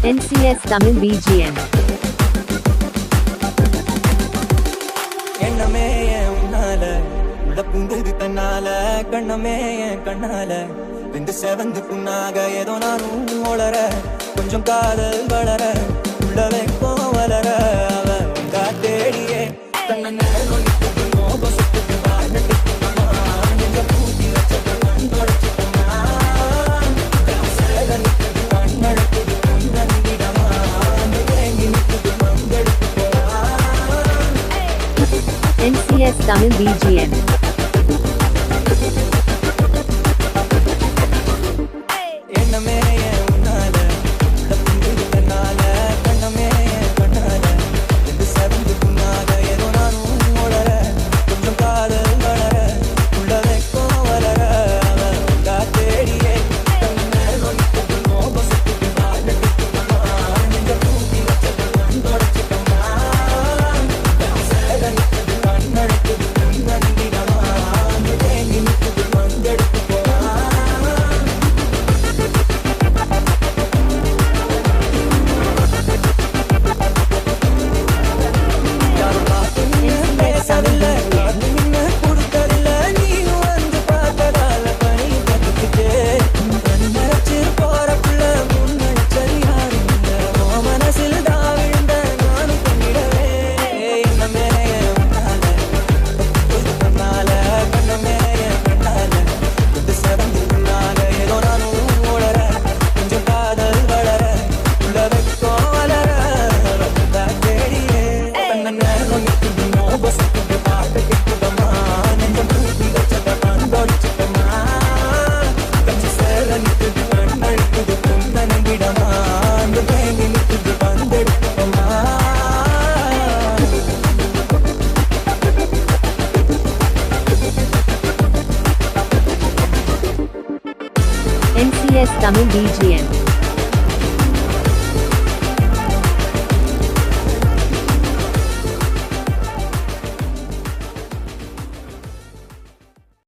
NCS Tamil BGM. எண்ணமே உன்னால உள்ள பூந்தது தன்னால கண்ணமே கண்ணால வெந்து செவந்து புண்ணாக ஏதோ நானும் ஒளர கொஞ்சம் காதல் வளர உள்ள வைக்கும் வளர அவன் தேடியே கண்ண NCS Tamil BGM. எண்ணமே உன்னால உள்ள பூந்தது தன்னால கண்ணமே கண்ணால வெந்து செவந்து புண்ணாக ஏதோ நானும் ஒளர கொஞ்சம் காதல் வளர உள்ள வைக்கும் வளர அவன் தேடியே NCS Tamil BGM.